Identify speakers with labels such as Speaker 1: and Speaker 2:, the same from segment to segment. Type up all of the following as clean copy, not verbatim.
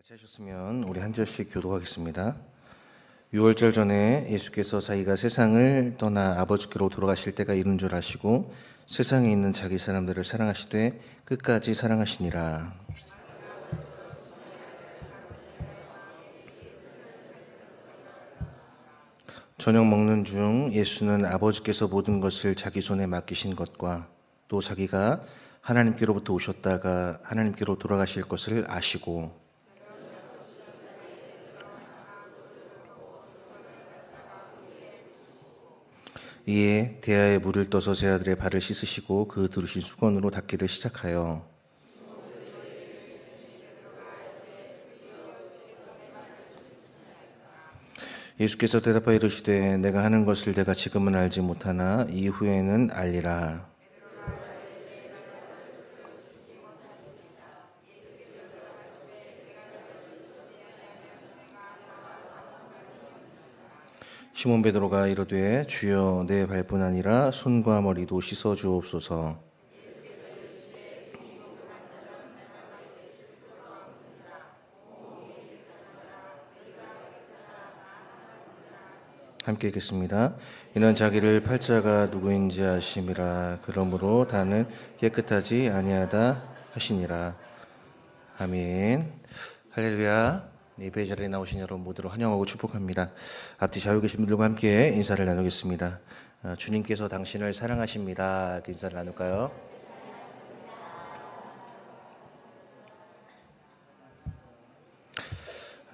Speaker 1: 같이 하셨으면 우리 한 절씩 교독하겠습니다. 유월절 전에 예수께서 자기가 세상을 떠나 아버지께로 돌아가실 때가 이른 줄 아시고 세상에 있는 자기 사람들을 사랑하시되 끝까지 사랑하시니라. 저녁 먹는 중 예수는 아버지께서 모든 것을 자기 손에 맡기신 것과 또 자기가 하나님께로부터 오셨다가 하나님께로 돌아가실 것을 아시고 이에 대야에 물을 떠서 제 아들의 발을 씻으시고 그 두르신 수건으로 닦기를 시작하여 예수께서 대답하여 이르시되 내가 하는 것을 내가 지금은 알지 못하나 이후에는 알리라. 시몬 베드로가 이르되 주여 내 발뿐 아니라 손과 머리도 씻어 주옵소서. 함께 읽겠습니다. 이는 자기를 팔자가 누구인지 아심이라. 그러므로 다는 깨끗하지 아니하다 하시니라. 아멘. 할렐루야. 예배 자리에 나오신 여러분 모두를 환영하고 축복합니다. 앞뒤 좌우 계신 분들과 함께 인사를 나누겠습니다. 주님께서 당신을 사랑하십니다. 이렇게 인사를 나눌까요?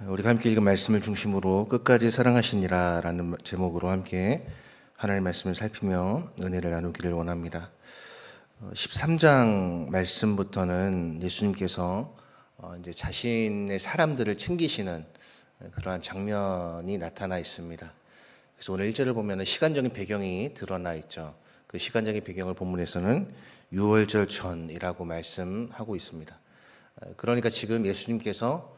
Speaker 1: 우리가 함께 읽은 말씀을 중심으로 끝까지 사랑하시니라 라는 제목으로 함께 하나님의 말씀을 살피며 은혜를 나누기를 원합니다. 13장 말씀부터는 예수님께서 이제 자신의 사람들을 챙기시는 그러한 장면이 나타나 있습니다. 그래서 오늘 1절을 보면 시간적인 배경이 드러나 있죠. 그 시간적인 배경을 본문에서는 유월절 전이라고 말씀하고 있습니다. 그러니까 지금 예수님께서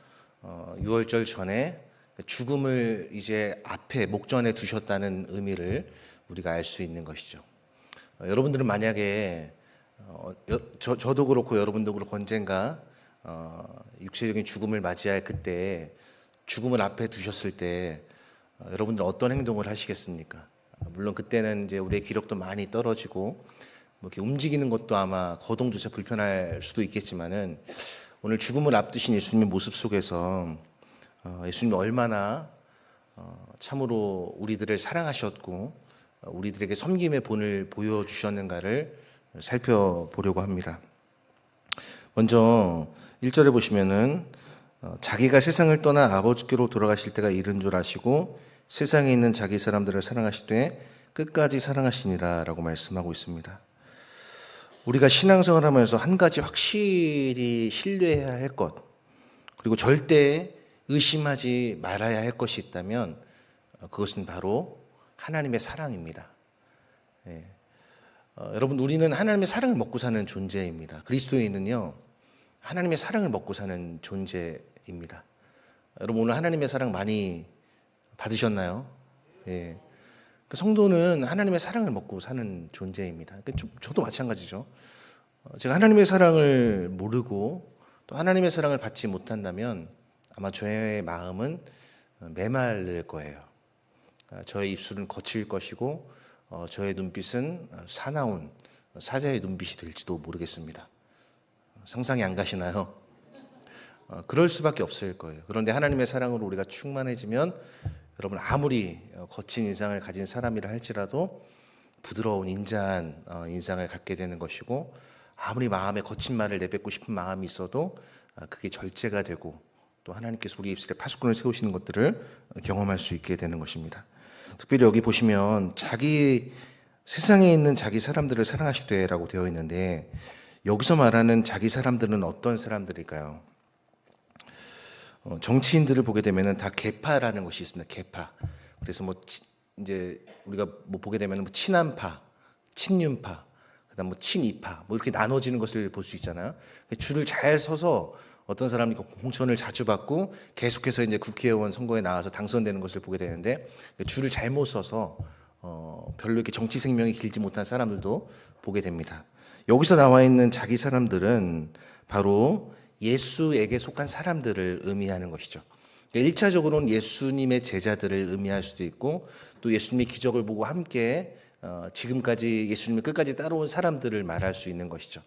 Speaker 1: 유월절 전에 죽음을 이제 앞에 목전에 두셨다는 의미를 우리가 알 수 있는 것이죠. 여러분들은 만약에 저도 그렇고 여러분도 그렇고 언젠가 육체적인 죽음을 맞이할 그때 죽음을 앞에 두셨을 때 여러분들 어떤 행동을 하시겠습니까? 물론 그때는 이제 우리의 기력도 많이 떨어지고 뭐 이렇게 움직이는 것도 아마 거동조차 불편할 수도 있겠지만은 오늘 죽음을 앞두신 예수님의 모습 속에서 예수님이 얼마나 참으로 우리들을 사랑하셨고 우리들에게 섬김의 본을 보여주셨는가를 살펴보려고 합니다. 먼저 1절에 보시면은 자기가 세상을 떠나 아버지께로 돌아가실 때가 이른 줄 아시고 세상에 있는 자기 사람들을 사랑하시되 끝까지 사랑하시니라 라고 말씀하고 있습니다. 우리가 신앙생활 하면서 한 가지 확실히 신뢰해야 할 것, 그리고 절대 의심하지 말아야 할 것이 있다면 그것은 바로 하나님의 사랑입니다. 여러분, 우리는 하나님의 사랑을 먹고 사는 존재입니다. 그리스도인은요, 하나님의 사랑을 먹고 사는 존재입니다. 여러분, 오늘 하나님의 사랑 많이 받으셨나요? 그 성도는 하나님의 사랑을 먹고 사는 존재입니다. 저도 마찬가지죠. 제가 하나님의 사랑을 모르고 또 하나님의 사랑을 받지 못한다면 아마 저의 마음은 메말릴 거예요. 저의 입술은 거칠 것이고 저의 눈빛은 사나운 사자의 눈빛이 될지도 모르겠습니다. 상상이 안 가시나요? 그럴 수밖에 없을 거예요. 그런데 하나님의 사랑으로 우리가 충만해지면 여러분 아무리 거친 인상을 가진 사람이라 할지라도 부드러운 인자한 인상을 갖게 되는 것이고 아무리 마음에 거친 말을 내뱉고 싶은 마음이 있어도 그게 절제가 되고 또 하나님께서 우리 입술에 파수꾼을 세우시는 것들을 경험할 수 있게 되는 것입니다. 특별히 여기 보시면 자기 세상에 있는 자기 사람들을 사랑하시되라고 되어 있는데 여기서 말하는 자기 사람들은 어떤 사람들일까요? 정치인들을 보게 되면은 다 계파라는 것이 있습니다. 계파. 그래서 이제 우리가 보게 되면은 친한파, 친윤파, 그다음 친이파, 이렇게 나눠지는 것을 볼 수 있잖아요. 줄을 잘 서서 어떤 사람이 공천을 자주 받고 계속해서 이제 국회의원 선거에 나와서 당선되는 것을 보게 되는데 줄을 잘못 서서 별로 이렇게 정치 생명이 길지 못한 사람들도 보게 됩니다. 여기서 나와 있는 자기 사람들은 바로 예수에게 속한 사람들을 의미하는 것이죠. 1차적으로는 예수님의 제자들을 의미할 수도 있고, 또 예수님의 기적을 보고 함께 지금까지 예수님을 끝까지 따라온 사람들을 말할 수 있는 것이죠.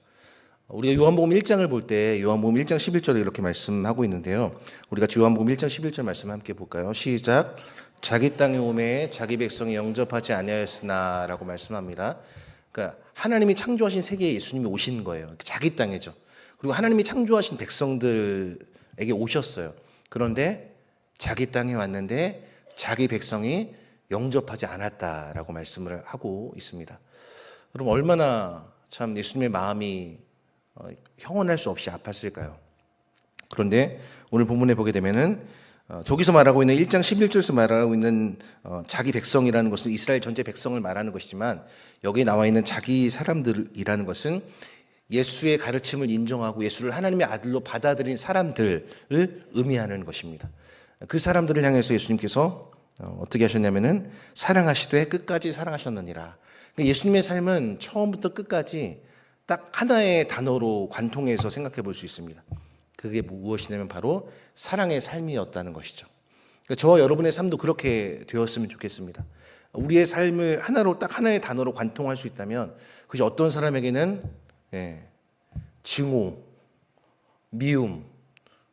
Speaker 1: 우리가 요한복음 1장을 볼 때 요한복음 1장 11절에 이렇게 말씀하고 있는데요. 우리가 요한복음 1장 11절 말씀 함께 볼까요? 시작. 자기 땅에 오매 자기 백성이 영접하지 아니하였으나 라고 말씀합니다. 그러니까 하나님이 창조하신 세계에 예수님이 오신 거예요. 자기 땅이죠. 그리고 하나님이 창조하신 백성들에게 오셨어요. 그런데 자기 땅에 왔는데 자기 백성이 영접하지 않았다라고 말씀을 하고 있습니다. 그럼 얼마나 참 예수님의 마음이 형언할 수 없이 아팠을까요? 그런데 오늘 본문에 보게 되면은 저기서 말하고 있는 1장 11절에서 말하고 있는 자기 백성이라는 것은 이스라엘 전체 백성을 말하는 것이지만, 여기 나와 있는 자기 사람들이라는 것은 예수의 가르침을 인정하고 예수를 하나님의 아들로 받아들인 사람들을 의미하는 것입니다. 그 사람들을 향해서 예수님께서 어떻게 하셨냐면은 사랑하시되 끝까지 사랑하셨느니라. 예수님의 삶은 처음부터 끝까지 딱 하나의 단어로 관통해서 생각해 볼 수 있습니다. 그게 무엇이냐면 바로 사랑의 삶이었다는 것이죠. 그러니까 저와 여러분의 삶도 그렇게 되었으면 좋겠습니다. 우리의 삶을 하나로 딱 하나의 단어로 관통할 수 있다면 그것이 어떤 사람에게는 증오, 미움,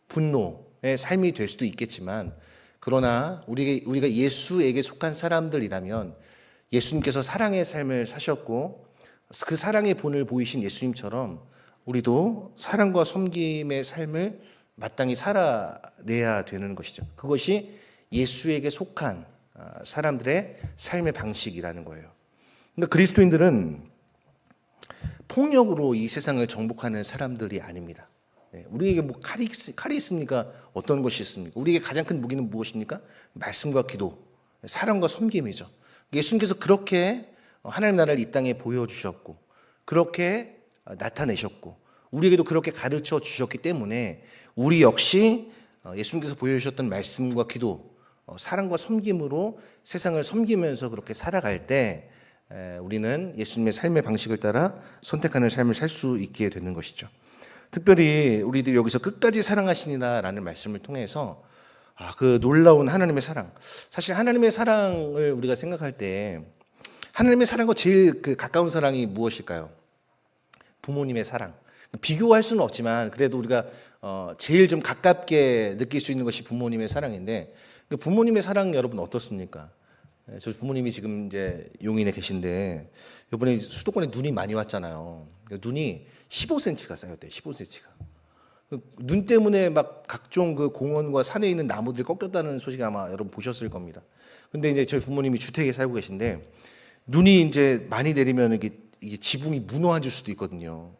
Speaker 1: 분노의 삶이 될 수도 있겠지만, 그러나 우리가 예수에게 속한 사람들이라면 예수님께서 사랑의 삶을 사셨고 그 사랑의 본을 보이신 예수님처럼 우리도 사랑과 섬김의 삶을 마땅히 살아내야 되는 것이죠. 그것이 예수에게 속한 사람들의 삶의 방식이라는 거예요. 그러니까 그리스도인들은 폭력으로 이 세상을 정복하는 사람들이 아닙니다. 우리에게 뭐 칼이 있습니까? 어떤 것이 있습니까? 우리에게 가장 큰 무기는 무엇입니까? 말씀과 기도, 사랑과 섬김이죠. 예수님께서 그렇게 하나님 나라를 이 땅에 보여주셨고 그렇게 나타내셨고 우리에게도 그렇게 가르쳐 주셨기 때문에 우리 역시 예수님께서 보여주셨던 말씀과 기도, 사랑과 섬김으로 세상을 섬기면서 그렇게 살아갈 때 우리는 예수님의 삶의 방식을 따라 선택하는 삶을 살 수 있게 되는 것이죠. 특별히 우리들이 여기서 끝까지 사랑하시니라라는 말씀을 통해서 그 놀라운 하나님의 사랑, 사실 하나님의 사랑을 우리가 생각할 때 하나님의 사랑과 제일 가까운 사랑이 무엇일까요? 부모님의 사랑. 비교할 수는 없지만 그래도 우리가 제일 좀 가깝게 느낄 수 있는 것이 부모님의 사랑인데, 부모님의 사랑 여러분 어떻습니까? 저 부모님이 지금 이제 용인에 계신데 이번에 수도권에 눈이 많이 왔잖아요. 눈이 15cm가 쌓였대요. 15cm가. 눈 때문에 막 각종 그 공원과 산에 있는 나무들이 꺾였다는 소식 아마 여러분 보셨을 겁니다. 근데 이제 저희 부모님이 주택에 살고 계신데 눈이 이제 많이 내리면 이게 지붕이 무너질 수도 있거든요.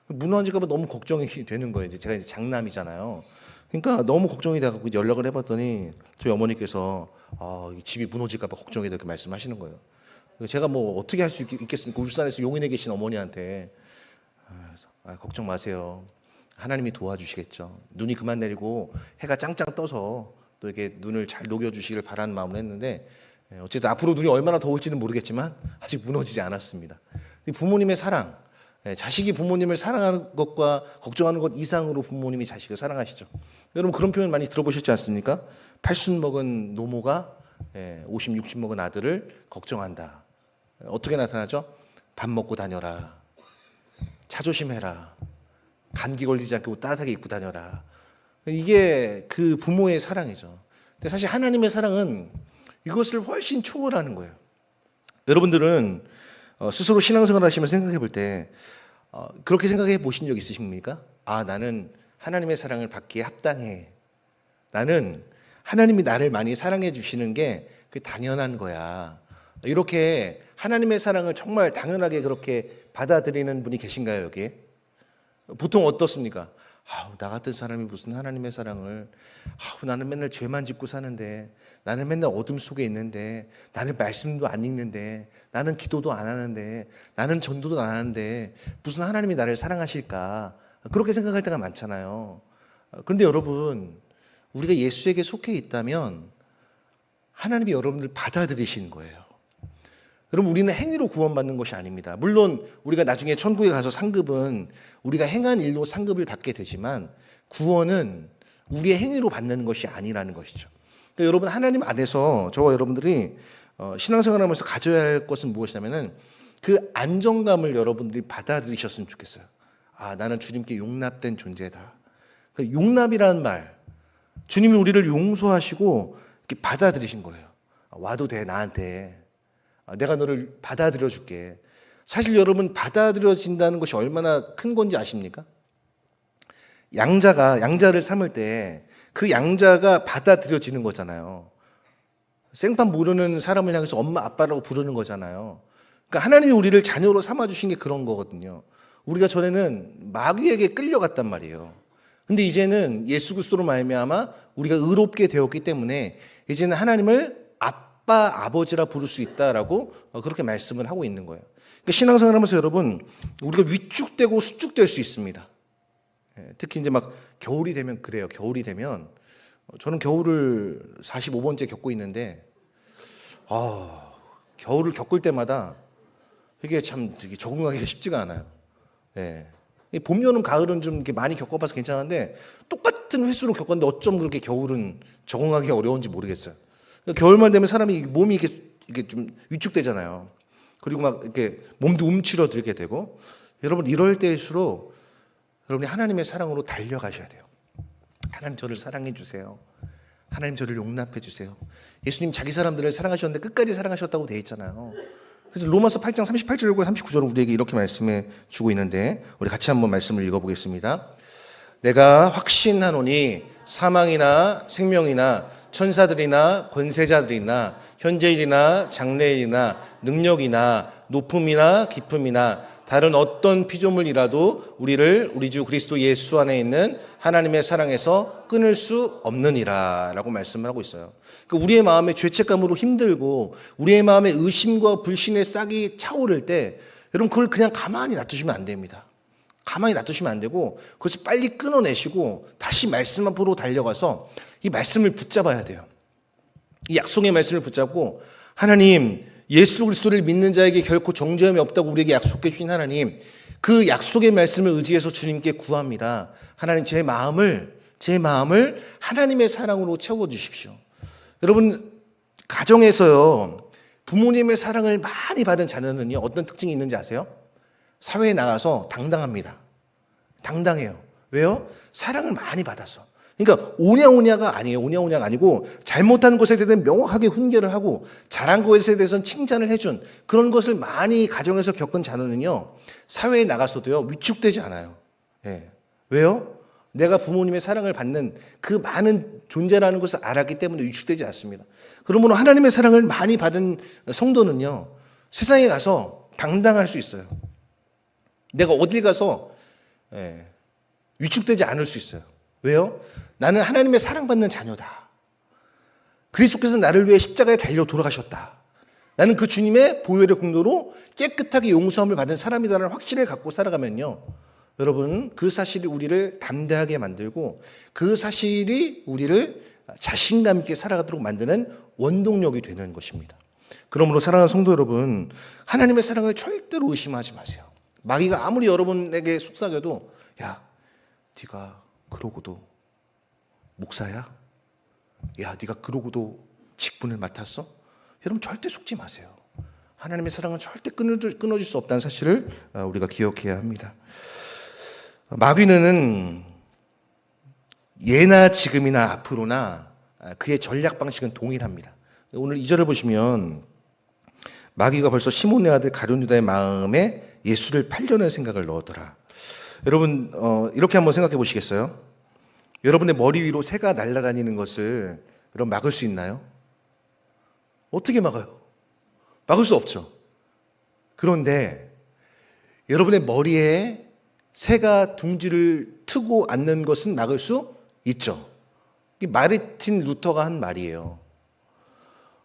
Speaker 1: 무너질까 봐 너무 걱정이 되는 거예요. 제가 이제 장남이잖아요. 그러니까 너무 걱정이 돼갖고 연락을 해봤더니 저희 어머니께서 집이 무너질까 봐 걱정이 돼 이렇게 말씀하시는 거예요. 제가 뭐 어떻게 할 수 있겠습니까? 울산에서 용인에 계신 어머니한테 걱정 마세요. 하나님이 도와주시겠죠. 눈이 그만 내리고 해가 짱짱 떠서 또 이렇게 눈을 잘 녹여주시길 바라는 마음으로 했는데, 어쨌든 앞으로 눈이 얼마나 더울지는 모르겠지만 아직 무너지지 않았습니다. 부모님의 사랑, 자식이 부모님을 사랑하는 것과 걱정하는 것 이상으로 부모님이 자식을 사랑하시죠. 여러분 그런 표현 많이 들어보셨지 않습니까? 80 먹은 노모가 50, 60 먹은 아들을 걱정한다. 어떻게 나타나죠? 밥 먹고 다녀라. 차 조심해라. 감기 걸리지 않게 옷 따뜻하게 입고 다녀라. 이게 그 부모의 사랑이죠. 근데 사실 하나님의 사랑은 이것을 훨씬 초월하는 거예요. 여러분들은 스스로 신앙생활 하시면서 생각해 볼 때 그렇게 생각해 보신 적 있으십니까? 나는 하나님의 사랑을 받기에 합당해. 나는 하나님이 나를 많이 사랑해 주시는 게 그게 당연한 거야. 이렇게 하나님의 사랑을 정말 당연하게 그렇게 받아들이는 분이 계신가요, 여기에? 보통 어떻습니까? 나 같은 사람이 무슨 하나님의 사랑을, 나는 맨날 죄만 짓고 사는데, 나는 맨날 어둠 속에 있는데, 나는 말씀도 안 읽는데, 나는 기도도 안 하는데, 나는 전도도 안 하는데 무슨 하나님이 나를 사랑하실까? 그렇게 생각할 때가 많잖아요. 그런데 여러분, 우리가 예수에게 속해 있다면 하나님이 여러분들 받아들이시는 거예요. 여러분, 우리는 행위로 구원받는 것이 아닙니다. 물론 우리가 나중에 천국에 가서 상급은 우리가 행한 일로 상급을 받게 되지만 구원은 우리의 행위로 받는 것이 아니라는 것이죠. 그러니까 여러분, 하나님 안에서 저와 여러분들이 신앙생활하면서 가져야 할 것은 무엇이냐면은 그 안정감을 여러분들이 받아들이셨으면 좋겠어요. 아, 나는 주님께 용납된 존재다. 그 용납이라는 말, 주님이 우리를 용서하시고 이렇게 받아들이신 거예요. 와도 돼, 나한테. 내가 너를 받아들여 줄게. 사실 여러분, 받아들여진다는 것이 얼마나 큰 건지 아십니까? 양자를 삼을 때 그 양자가 받아들여지는 거잖아요. 생판 모르는 사람을 향해서 엄마 아빠라고 부르는 거잖아요. 그러니까 하나님이 우리를 자녀로 삼아주신 게 그런 거거든요. 우리가 전에는 마귀에게 끌려갔단 말이에요. 근데 이제는 예수 그리스도로 말미암아 우리가 의롭게 되었기 때문에 이제는 하나님을 아빠, 아버지라 부를 수 있다라고 그렇게 말씀을 하고 있는 거예요. 그러니까 신앙생활하면서 여러분, 우리가 위축되고 수축될 수 있습니다. 특히 이제 막 겨울이 되면 그래요. 겨울이 되면 저는 겨울을 45번째 겪고 있는데 겨울을 겪을 때마다 이게 참 되게 적응하기가 쉽지가 않아요. 봄, 여름, 가을은 좀 이렇게 많이 겪어봐서 괜찮은데 똑같은 횟수로 겪었는데 어쩜 그렇게 겨울은 적응하기가 어려운지 모르겠어요. 겨울만 되면 사람이 몸이 이게 좀 위축되잖아요. 그리고 막 이렇게 몸도 움츠러들게 되고, 여러분, 이럴 때일수록 여러분이 하나님의 사랑으로 달려가셔야 돼요. 하나님, 저를 사랑해 주세요. 하나님, 저를 용납해 주세요. 예수님 자기 사람들을 사랑하셨는데 끝까지 사랑하셨다고 되어 있잖아요. 그래서 로마서 8장 38절과 39절은 우리에게 이렇게 말씀해 주고 있는데, 우리 같이 한번 말씀을 읽어보겠습니다. 내가 확신하노니 사망이나 생명이나 천사들이나 권세자들이나 현재일이나 장래일이나 능력이나 높음이나 깊음이나 다른 어떤 피조물이라도 우리를 우리 주 그리스도 예수 안에 있는 하나님의 사랑에서 끊을 수 없느니라 라고 말씀을 하고 있어요. 그러니까 우리의 마음에 죄책감으로 힘들고 우리의 마음에 의심과 불신의 싹이 차오를 때 여러분, 그걸 그냥 가만히 놔두시면 안 됩니다. 가만히 놔두시면 안 되고 그것을 빨리 끊어내시고 다시 말씀 앞으로 달려가서 이 말씀을 붙잡아야 돼요. 이 약속의 말씀을 붙잡고, 하나님, 예수 그리스도를 믿는 자에게 결코 정죄함이 없다고 우리에게 약속해 주신 하나님, 그 약속의 말씀을 의지해서 주님께 구합니다. 하나님, 제 마음을 하나님의 사랑으로 채워주십시오. 여러분, 가정에서요, 부모님의 사랑을 많이 받은 자녀는요, 어떤 특징이 있는지 아세요? 사회에 나가서 당당합니다. 당당해요. 왜요? 사랑을 많이 받아서. 그러니까 오냐오냐가 아니에요. 오냐오냐가 아니고 잘못한 것에 대해서는 명확하게 훈계를 하고 잘한 것에 대해서는 칭찬을 해준 그런 것을 많이 가정에서 겪은 자녀는요, 사회에 나가서도요 위축되지 않아요. 왜요? 내가 부모님의 사랑을 받는 그 많은 존재라는 것을 알았기 때문에 위축되지 않습니다. 그러므로 하나님의 사랑을 많이 받은 성도는요, 세상에 가서 당당할 수 있어요. 내가 어딜 가서 위축되지 않을 수 있어요. 왜요? 나는 하나님의 사랑받는 자녀다. 그리스도께서 나를 위해 십자가에 달려 돌아가셨다. 나는 그 주님의 보혈의 공로로 깨끗하게 용서함을 받은 사람이다라는 확신을 갖고 살아가면요, 여러분, 그 사실이 우리를 담대하게 만들고 그 사실이 우리를 자신감 있게 살아가도록 만드는 원동력이 되는 것입니다. 그러므로 사랑하는 성도 여러분, 하나님의 사랑을 절대로 의심하지 마세요. 마귀가 아무리 여러분에게 속삭여도, 야, 네가 그러고도 목사야? 야, 네가 그러고도 직분을 맡았어? 여러분, 절대 속지 마세요. 하나님의 사랑은 절대 끊어질 수 없다는 사실을 우리가 기억해야 합니다. 마귀는 예나 지금이나 앞으로나 그의 전략 방식은 동일합니다. 오늘 2절을 보시면 마귀가 벌써 시몬의 아들 가룟 유다의 마음에 예수를 팔려는 생각을 넣었더라. 여러분, 이렇게 한번 생각해 보시겠어요? 여러분의 머리 위로 새가 날아다니는 것을 여러분 막을 수 있나요? 어떻게 막아요? 막을 수 없죠. 그런데 여러분의 머리에 새가 둥지를 트고 앉는 것은 막을 수 있죠. 마르틴 루터가 한 말이에요.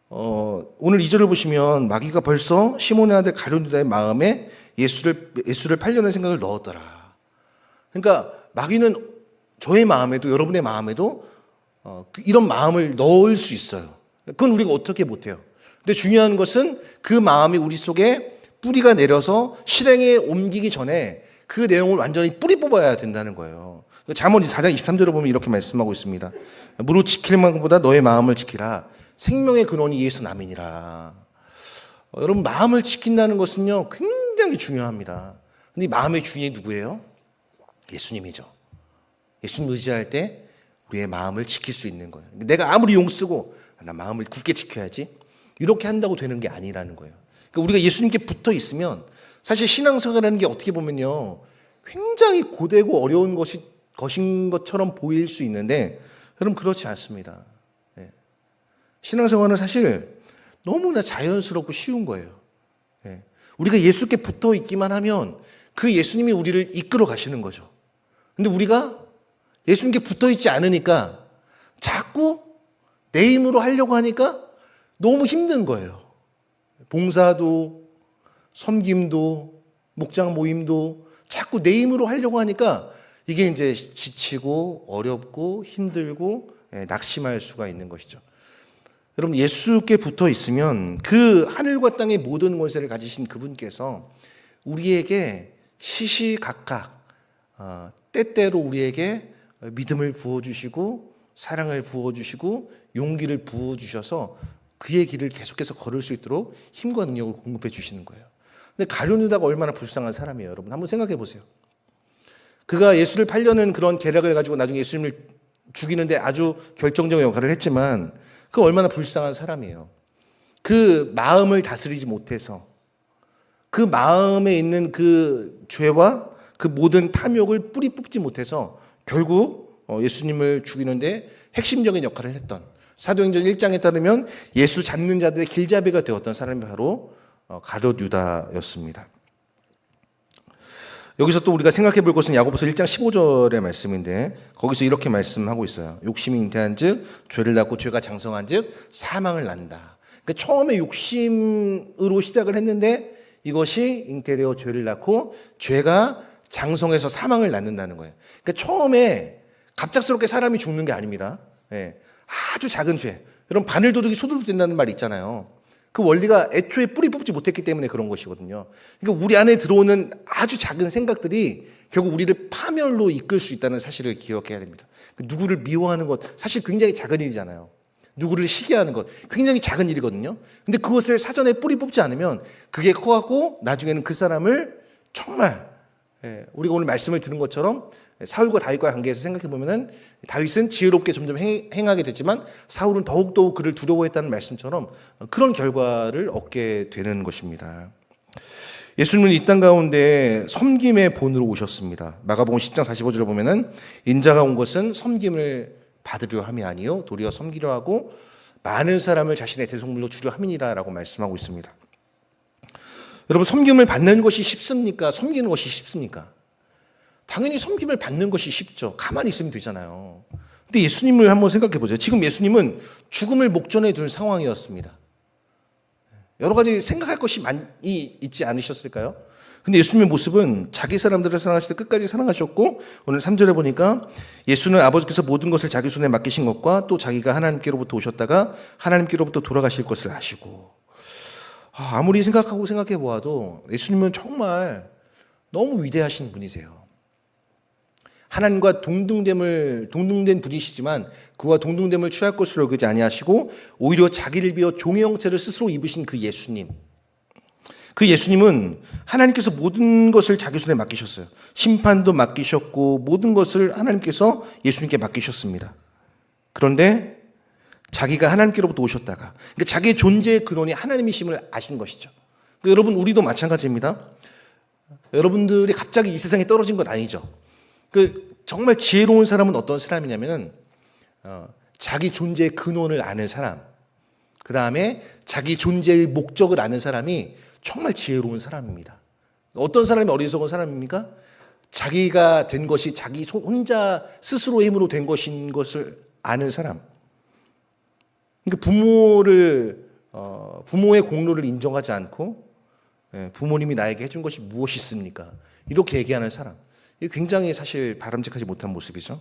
Speaker 1: 오늘 2절을 보시면 마귀가 벌써 시몬의 아들 가룟 유다의 마음에 예수를 팔려는 생각을 넣었더라. 그러니까 마귀는 저의 마음에도 여러분의 마음에도 이런 마음을 넣을 수 있어요. 그건 우리가 어떻게 못해요. 근데 중요한 것은 그 마음이 우리 속에 뿌리가 내려서 실행에 옮기기 전에 그 내용을 완전히 뿌리 뽑아야 된다는 거예요. 잠언 4장 23절을 보면 이렇게 말씀하고 있습니다. 무릇 지킬 만큼보다 너의 마음을 지키라. 생명의 근원이 이에서 남이니라. 여러분, 마음을 지킨다는 것은요 굉장히 중요합니다. 근데 이 마음의 주인이 누구예요? 예수님이죠. 예수님 의지할 때 우리의 마음을 지킬 수 있는 거예요. 내가 아무리 용쓰고 나 마음을 굳게 지켜야지 이렇게 한다고 되는 게 아니라는 거예요. 그러니까 우리가 예수님께 붙어 있으면 사실 신앙생활이라는 게 어떻게 보면요 굉장히 고되고 어려운 것인 것처럼 보일 수 있는데 여러분 그렇지 않습니다. 신앙생활은 사실 너무나 자연스럽고 쉬운 거예요. 우리가 예수께 붙어 있기만 하면 그 예수님이 우리를 이끌어 가시는 거죠. 근데 우리가 예수님께 붙어 있지 않으니까 자꾸 내 힘으로 하려고 하니까 너무 힘든 거예요. 봉사도, 섬김도, 목장 모임도 자꾸 내 힘으로 하려고 하니까 이게 이제 지치고 어렵고 힘들고 낙심할 수가 있는 것이죠. 여러분, 예수께 붙어 있으면 그 하늘과 땅의 모든 권세를 가지신 그분께서 우리에게 시시각각 때때로 우리에게 믿음을 부어주시고 사랑을 부어주시고 용기를 부어주셔서 그의 길을 계속해서 걸을 수 있도록 힘과 능력을 공급해 주시는 거예요. 근데 가룟 유다가 얼마나 불쌍한 사람이에요. 여러분 한번 생각해 보세요. 그가 예수를 팔려는 그런 계략을 가지고 나중에 예수님을 죽이는데 아주 결정적인 역할을 했지만 그 얼마나 불쌍한 사람이에요. 그 마음을 다스리지 못해서 그 마음에 있는 그 죄와 그 모든 탐욕을 뿌리 뽑지 못해서 결국 예수님을 죽이는데 핵심적인 역할을 했던 사도행전 1장에 따르면 예수 잡는 자들의 길잡이가 되었던 사람이 바로 가룟 유다였습니다. 여기서 또 우리가 생각해 볼 것은 야고보서 1장 15절의 말씀인데 거기서 이렇게 말씀하고 있어요. 욕심이 잉태한 즉 죄를 낳고 죄가 장성한 즉 사망을 낳는다. 그러니까 처음에 욕심으로 시작을 했는데 이것이 잉태되어 죄를 낳고 죄가 장성해서 사망을 낳는다는 거예요. 그러니까 처음에 갑작스럽게 사람이 죽는 게 아닙니다. 아주 작은 죄. 여러분 바늘도둑이 소도둑 된다는 말이 있잖아요. 그 원리가 애초에 뿌리 뽑지 못했기 때문에 그런 것이거든요. 그러니까 우리 안에 들어오는 아주 작은 생각들이 결국 우리를 파멸로 이끌 수 있다는 사실을 기억해야 됩니다. 누구를 미워하는 것 사실 굉장히 작은 일이잖아요. 누구를 시기하는 것 굉장히 작은 일이거든요. 근데 그것을 사전에 뿌리 뽑지 않으면 그게 커갖고 나중에는 그 사람을 정말 우리가 오늘 말씀을 들은 것처럼 사울과 다윗과의 관계에서 생각해 보면은 다윗은 지혜롭게 점점 행하게 됐지만 사울은 더욱더욱 그를 두려워했다는 말씀처럼 그런 결과를 얻게 되는 것입니다. 예수님은 이 땅 가운데 섬김의 본으로 오셨습니다. 마가복음 10장 45절에 보면은 인자가 온 것은 섬김을 받으려 함이 아니요 도리어 섬기려 하고 많은 사람을 자신의 대속물로 주려 함이니라라고 말씀하고 있습니다. 여러분 섬김을 받는 것이 쉽습니까? 섬기는 것이 쉽습니까? 당연히 섬김을 받는 것이 쉽죠. 가만히 있으면 되잖아요. 근데 예수님을 한번 생각해 보세요. 지금 예수님은 죽음을 목전에 둔 상황이었습니다. 여러 가지 생각할 것이 많이 있지 않으셨을까요? 근데 예수님의 모습은 자기 사람들을 사랑하실 때 끝까지 사랑하셨고 오늘 3절에 보니까 예수는 아버지께서 모든 것을 자기 손에 맡기신 것과 또 자기가 하나님께로부터 오셨다가 하나님께로부터 돌아가실 것을 아시고 아무리 생각해 보아도 예수님은 정말 너무 위대하신 분이세요. 하나님과 동등된 분이시지만 그와 동등됨을 취할 것으로 여기지 아니하시고 오히려 자기를 비워 종의 형체를 스스로 입으신 그 예수님. 그 예수님은 하나님께서 모든 것을 자기 손에 맡기셨어요. 심판도 맡기셨고 모든 것을 하나님께서 예수님께 맡기셨습니다. 그런데 자기가 하나님께로부터 오셨다가 그러니까 자기의 존재의 근원이 하나님이심을 아신 것이죠. 그러니까 여러분 우리도 마찬가지입니다. 여러분들이 갑자기 이 세상에 떨어진 건 아니죠. 정말 지혜로운 사람은 어떤 사람이냐면은 자기 존재의 근원을 아는 사람, 그 다음에 자기 존재의 목적을 아는 사람이 정말 지혜로운 사람입니다. 어떤 사람이 어리석은 사람입니까? 자기가 된 것이 자기 혼자 스스로의 힘으로 된 것인 것을 아는 사람. 그러니까 부모의 공로를 인정하지 않고 부모님이 나에게 해준 것이 무엇이 있습니까? 이렇게 얘기하는 사람. 이게 굉장히 사실 바람직하지 못한 모습이죠.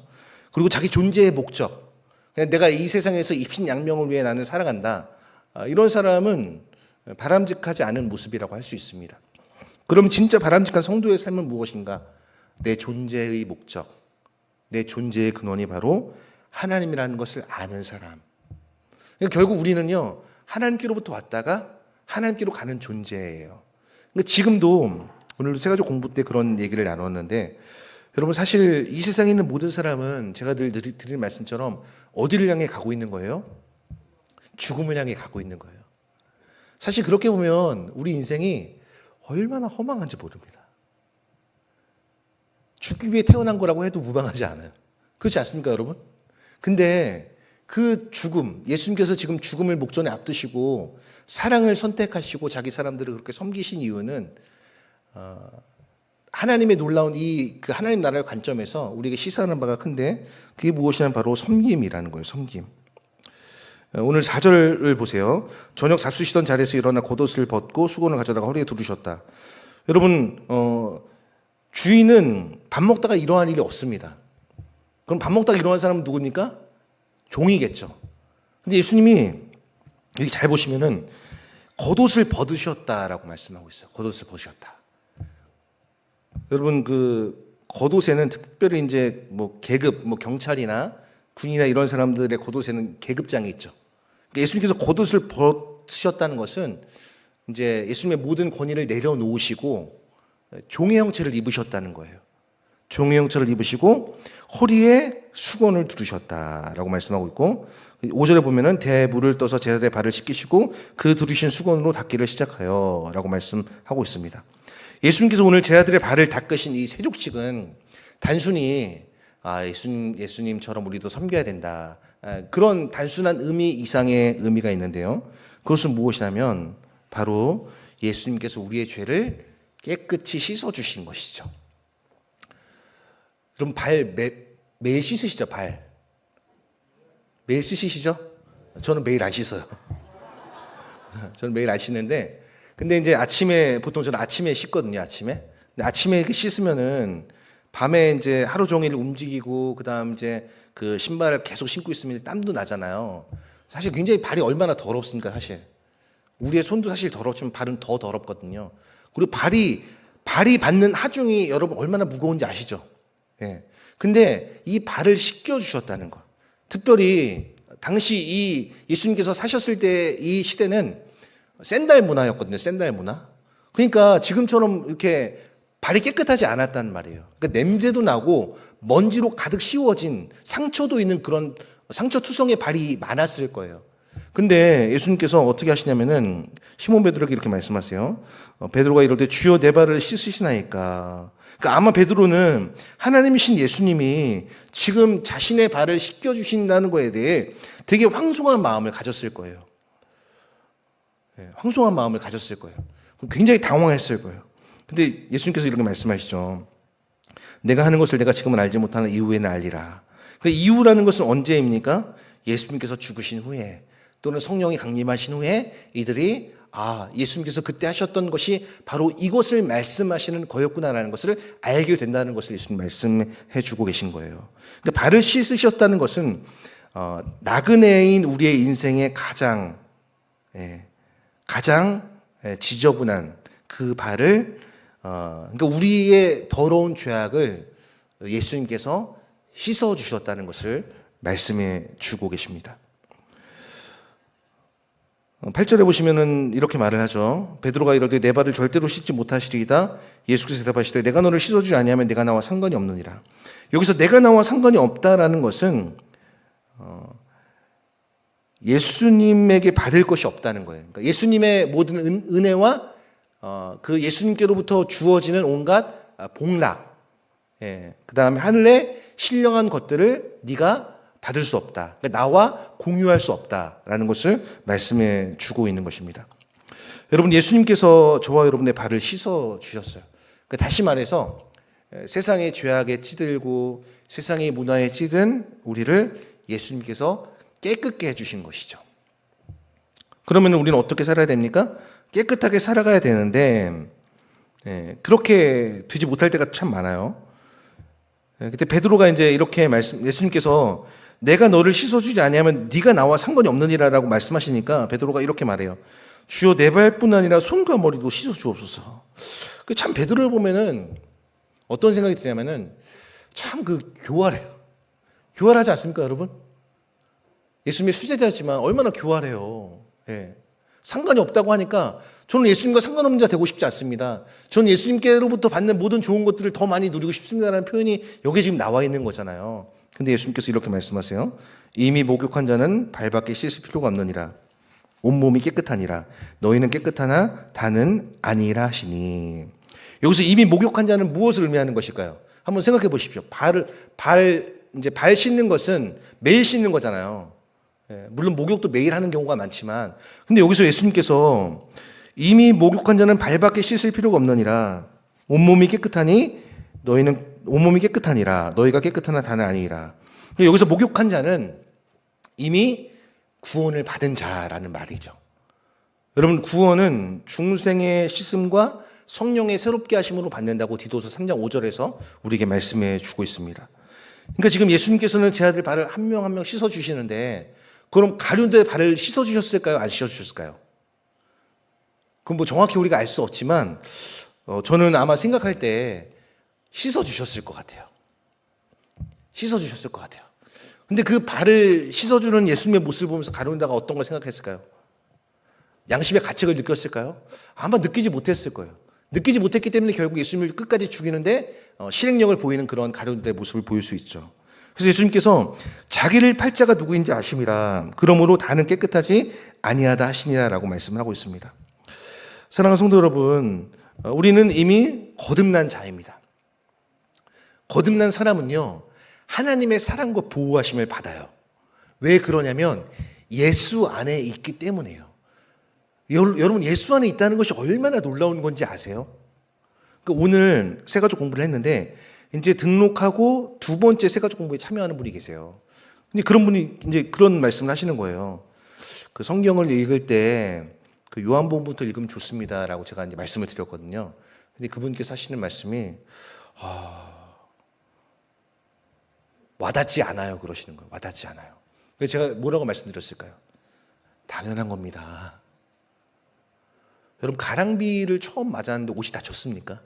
Speaker 1: 그리고 자기 존재의 목적. 그냥 내가 이 세상에서 입신양명을 위해 나는 살아간다. 이런 사람은 바람직하지 않은 모습이라고 할 수 있습니다. 그럼 진짜 바람직한 성도의 삶은 무엇인가? 내 존재의 목적, 내 존재의 근원이 바로 하나님이라는 것을 아는 사람. 그러니까 결국 우리는요, 하나님께로부터 왔다가 하나님께로 가는 존재예요. 그러니까 지금도 오늘도 세가족 공부 때 그런 얘기를 나눴는데, 여러분 사실 이 세상에 있는 모든 사람은 제가 늘 드리는 말씀처럼 어디를 향해 가고 있는 거예요? 죽음을 향해 가고 있는 거예요. 사실 그렇게 보면 우리 인생이 얼마나 허망한지 모릅니다. 죽기 위해 태어난 거라고 해도 무방하지 않아요. 그렇지 않습니까, 여러분? 근데 그 죽음, 예수님께서 지금 죽음을 목전에 앞두시고 사랑을 선택하시고 자기 사람들을 그렇게 섬기신 이유는 하나님의 놀라운 그 하나님 나라의 관점에서 우리에게 시사하는 바가 큰데, 그게 무엇이냐면 바로 섬김이라는 거예요. 섬김. 오늘 4절을 보세요. 저녁 잡수시던 자리에서 일어나 겉옷을 벗고 수건을 가져다가 허리에 두르셨다. 여러분, 주인은 밥 먹다가 일어날 일이 없습니다. 그럼 밥 먹다가 일어난 사람은 누굽니까? 종이겠죠. 근데 예수님이 여기 잘 보시면은 겉옷을 벗으셨다라고 말씀하고 있어요. 겉옷을 벗으셨다. 여러분, 그 겉옷에는 특별히 이제 뭐 계급, 뭐 경찰이나 군이나 이런 사람들의 겉옷에는 계급장이 있죠. 그러니까 예수님께서 겉옷을 벗으셨다는 것은 이제 예수님의 모든 권위를 내려놓으시고 종의 형체를 입으셨다는 거예요. 종의 형체를 입으시고 허리에 수건을 두르셨다라고 말씀하고 있고, 5절에 보면은 대물을 떠서 제자들의 발을 씻기시고 그 두르신 수건으로 닦기를 시작하여 라고 말씀하고 있습니다. 예수님께서 오늘 제자들의 발을 닦으신 이 세족식은 단순히 예수님처럼 우리도 섬겨야 된다, 그런 단순한 의미 이상의 의미가 있는데요. 그것은 무엇이냐면 바로 예수님께서 우리의 죄를 깨끗이 씻어주신 것이죠. 그럼 매일 씻으시죠? 발 매일 씻으시죠? 저는 매일 안 씻어요. 저는 매일 안 씻는데, 근데 이제 아침에, 보통 저는 아침에 씻거든요. 아침에. 근데 아침에 씻으면은 밤에 이제 하루 종일 움직이고 그다음 이제 그 신발을 계속 신고 있으면 땀도 나잖아요. 사실 굉장히 발이 얼마나 더럽습니까, 사실. 우리의 손도 사실 더럽지만 발은 더 더럽거든요. 그리고 발이 받는 하중이 여러분 얼마나 무거운지 아시죠? 예. 근데 이 발을 씻겨 주셨다는 거. 특별히 당시 이 예수님께서 사셨을 때 이 시대는 샌들 문화였거든요. 샌들 문화. 그러니까 지금처럼 이렇게 발이 깨끗하지 않았단 말이에요. 그러니까 냄새도 나고 먼지로 가득 씌워진 상처도 있는 그런 상처 투성의 발이 많았을 거예요. 근데 예수님께서 어떻게 하시냐면은 시몬 베드로에게 이렇게 말씀하세요. 베드로가 이럴 때 주여 내 발을 씻으시나이까. 그러니까 아마 베드로는 하나님이신 예수님이 지금 자신의 발을 씻겨주신다는 거에 대해 되게 황송한 마음을 가졌을 거예요. 황송한 마음을 가졌을 거예요. 굉장히 당황했을 거예요. 근데 예수님께서 이렇게 말씀하시죠. 내가 하는 것을 내가 지금은 알지 못하는 이후에는 알리라. 그 이후라는 것은 언제입니까? 예수님께서 죽으신 후에, 또는 성령이 강림하신 후에 이들이 예수님께서 그때 하셨던 것이 바로 이것을 말씀하시는 거였구나라는 것을 알게 된다는 것을 예수님 말씀해 주고 계신 거예요. 그러니까 발을 씻으셨다는 것은 나그네인 우리의 인생의 가장 지저분한 그 발을, 그러니까 우리의 더러운 죄악을 예수님께서 씻어 주셨다는 것을 말씀해 주고 계십니다. 8절에 보시면은 이렇게 말을 하죠. 베드로가 이르되 내 발을 절대로 씻지 못하시리이다. 예수께서 대답하시되 내가 너를 씻어주지 아니하면 내가 나와 상관이 없느니라. 여기서 내가 나와 상관이 없다라는 것은 예수님에게 받을 것이 없다는 거예요. 그러니까 예수님의 모든 은혜와 그 예수님께로부터 주어지는 온갖 복락, 그 다음에 하늘의 신령한 것들을 네가 받을 수 없다. 그러니까 나와 공유할 수 없다라는 것을 말씀해 주고 있는 것입니다. 여러분, 예수님께서 저와 여러분의 발을 씻어 주셨어요. 그러니까 다시 말해서 세상의 죄악에 찌들고 세상의 문화에 찌든 우리를 예수님께서 깨끗게 해주신 것이죠. 그러면 우리는 어떻게 살아야 됩니까? 깨끗하게 살아가야 되는데 그렇게 되지 못할 때가 참 많아요. 그때 베드로가 이제 이렇게 예수님께서 내가 너를 씻어주지 아니하면 네가 나와 상관이 없느니라라고 말씀하시니까 베드로가 이렇게 말해요. 주여 내 발뿐 아니라 손과 머리도 씻어주옵소서. 참 베드로를 보면은 어떤 생각이 드냐면은 참 교활해요. 교활하지 않습니까, 여러분? 예수님의 수제자였지만 얼마나 교활해요. 예. 상관이 없다고 하니까 저는 예수님과 상관없는 자 되고 싶지 않습니다. 저는 예수님께로부터 받는 모든 좋은 것들을 더 많이 누리고 싶습니다라는 표현이 여기에 지금 나와 있는 거잖아요. 근데 예수님께서 이렇게 말씀하세요. 이미 목욕한 자는 발밖에 씻을 필요가 없느니라. 온몸이 깨끗하니라. 너희는 깨끗하나 다는 아니라 하시니. 여기서 이미 목욕한 자는 무엇을 의미하는 것일까요? 한번 생각해 보십시오. 이제 발 씻는 것은 매일 씻는 거잖아요. 물론 목욕도 매일 하는 경우가 많지만, 근데 여기서 예수님께서 이미 목욕한 자는 발밖에 씻을 필요가 없느니라. 온몸이 깨끗하니라. 너희가 깨끗하나 다는 아니라. 여기서 목욕한 자는 이미 구원을 받은 자라는 말이죠. 여러분, 구원은 중생의 씻음과 성령의 새롭게 하심으로 받는다고 디도서 3장 5절에서 우리에게 말씀해 주고 있습니다. 그러니까 지금 예수님께서는 제 아들 발을 한 명 한 명 씻어 주시는데, 그럼 가룟대 발을 씻어 주셨을까요? 안 씻어 주셨을까요? 그건 정확히 우리가 알 수 없지만 저는 아마 생각할 때 씻어 주셨을 것 같아요. 씻어 주셨을 것 같아요. 근데 그 발을 씻어 주는 예수님의 모습을 보면서 가룟유다가 어떤 걸 생각했을까요? 양심의 가책을 느꼈을까요? 아마 느끼지 못했을 거예요. 느끼지 못했기 때문에 결국 예수님을 끝까지 죽이는데 실행력을 보이는 그런 가룟유다의 모습을 보일 수 있죠. 그래서 예수님께서 자기를 팔자가 누구인지 아심이라. 그러므로 다는 깨끗하지 아니하다 하시니라라고 말씀을 하고 있습니다. 사랑하는 성도 여러분, 우리는 이미 거듭난 자입니다. 거듭난 사람은요, 하나님의 사랑과 보호하심을 받아요. 왜 그러냐면 예수 안에 있기 때문이에요. 여러분, 예수 안에 있다는 것이 얼마나 놀라운 건지 아세요? 오늘 새가족 공부를 했는데 이제 등록하고 두 번째 새가족 공부에 참여하는 분이 계세요. 근데 그런 분이 이제 그런 말씀을 하시는 거예요. 그 성경을 읽을 때 그 요한복음부터 읽으면 좋습니다라고 제가 이제 말씀을 드렸거든요. 근데 그분께서 하시는 말씀이 와닿지 않아요, 그러시는 거예요. 와닿지 않아요. 그래서 제가 뭐라고 말씀드렸을까요? 당연한 겁니다. 여러분, 가랑비를 처음 맞았는데 옷이 다쳤습니까?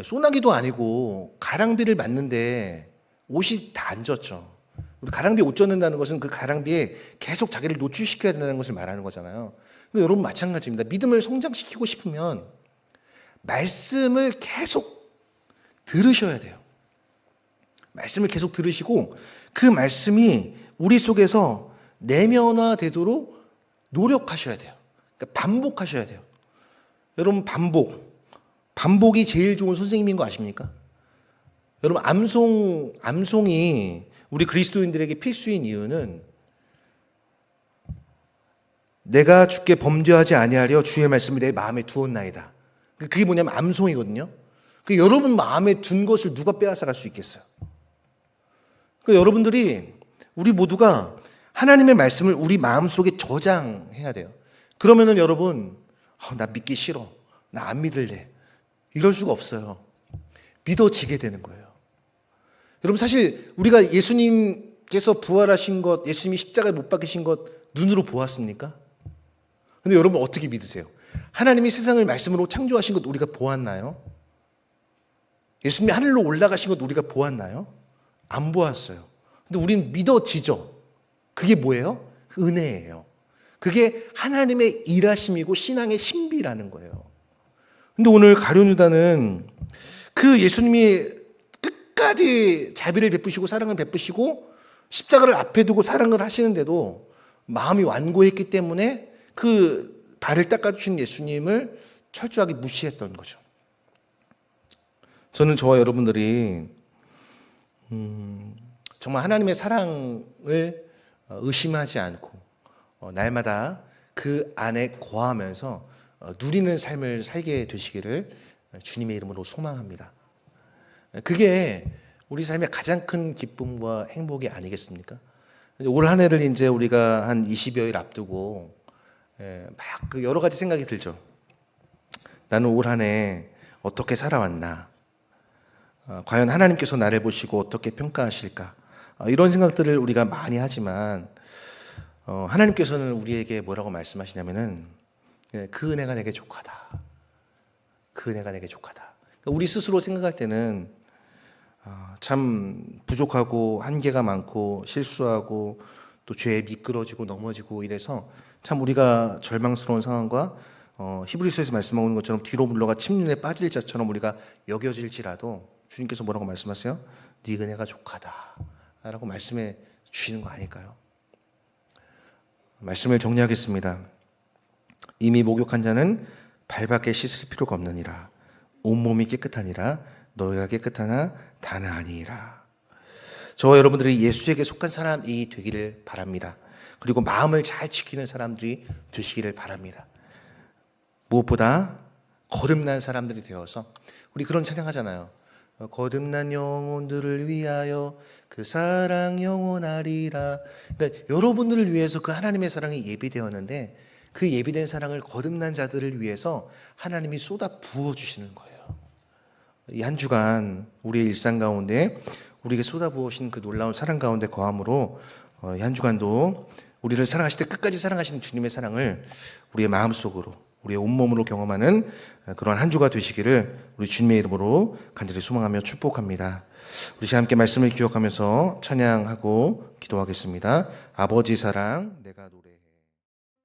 Speaker 1: 소나기도 아니고 가랑비를 맞는데 옷이 다 안 젖죠. 우리 가랑비에 옷 젖는다는 것은 그 가랑비에 계속 자기를 노출시켜야 된다는 것을 말하는 거잖아요. 그러니까 여러분 마찬가지입니다. 믿음을 성장시키고 싶으면 말씀을 계속 들으셔야 돼요. 말씀을 계속 들으시고 그 말씀이 우리 속에서 내면화되도록 노력하셔야 돼요. 그러니까 반복하셔야 돼요. 여러분, 반복이 제일 좋은 선생님인 거 아십니까? 여러분, 암송이 우리 그리스도인들에게 필수인 이유는 내가 주께 범죄하지 아니하려 주의 말씀을 내 마음에 두었나이다. 그게 뭐냐면 암송이거든요. 여러분 마음에 둔 것을 누가 빼앗아갈 수 있겠어요? 여러분들이, 우리 모두가 하나님의 말씀을 우리 마음속에 저장해야 돼요. 그러면은 여러분, 나 믿기 싫어, 나 안 믿을래, 이럴 수가 없어요. 믿어지게 되는 거예요. 여러분, 사실 우리가 예수님께서 부활하신 것, 예수님이 십자가에 못 박히신 것 눈으로 보았습니까? 근데 여러분 어떻게 믿으세요? 하나님이 세상을 말씀으로 창조하신 것 우리가 보았나요? 예수님이 하늘로 올라가신 것 우리가 보았나요? 안 보았어요. 근데 우리는 믿어지죠. 그게 뭐예요? 은혜예요. 그게 하나님의 일하심이고 신앙의 신비라는 거예요. 근데 오늘 가룟유다는 그 예수님이 끝까지 자비를 베푸시고 사랑을 베푸시고 십자가를 앞에 두고 사랑을 하시는데도 마음이 완고했기 때문에 그 발을 닦아주신 예수님을 철저하게 무시했던 거죠. 저는 저와 여러분들이 정말 하나님의 사랑을 의심하지 않고 날마다 그 안에 거하면서 누리는 삶을 살게 되시기를 주님의 이름으로 소망합니다. 그게 우리 삶의 가장 큰 기쁨과 행복이 아니겠습니까? 올 한 해를 이제 우리가 한 20여일 앞두고 막 여러 가지 생각이 들죠. 나는 올 한 해 어떻게 살아왔나? 과연 하나님께서 나를 보시고 어떻게 평가하실까? 이런 생각들을 우리가 많이 하지만 하나님께서는 우리에게 뭐라고 말씀하시냐면은 그 은혜가 내게 족하다. 그 은혜가 내게 족하다. 그러니까 우리 스스로 생각할 때는 참 부족하고 한계가 많고 실수하고 또 죄에 미끄러지고 넘어지고 이래서 참 우리가 절망스러운 상황과 히브리서에서 말씀하고 있는 것처럼 뒤로 물러가 침륜에 빠질 자처럼 우리가 여겨질지라도 주님께서 뭐라고 말씀하세요? 네 은혜가 족하다 라고 말씀해 주시는 거 아닐까요? 말씀을 정리하겠습니다. 이미 목욕한 자는 발밖에 씻을 필요가 없느니라. 온몸이 깨끗하니라. 너희가 깨끗하나 다는 아니니라. 저와 여러분들이 예수에게 속한 사람이 되기를 바랍니다. 그리고 마음을 잘 지키는 사람들이 되시기를 바랍니다. 무엇보다 거듭난 사람들이 되어서 우리 그런 찬양하잖아요. 거듭난 영혼들을 위하여 그 사랑 영원하리라. 그러니까 여러분들을 위해서 그 하나님의 사랑이 예비되었는데 그 예비된 사랑을 거듭난 자들을 위해서 하나님이 쏟아 부어주시는 거예요. 이 한 주간 우리의 일상 가운데 우리에게 쏟아 부으신 그 놀라운 사랑 가운데 거함으로 이 한 주간도 우리를 사랑하실 때 끝까지 사랑하시는 주님의 사랑을 우리의 마음속으로 우리의 온몸으로 경험하는 그러한 한 주가 되시기를 우리 주님의 이름으로 간절히 소망하며 축복합니다. 우리 함께 말씀을 기억하면서 찬양하고 기도하겠습니다. 아버지 사랑 내가 노래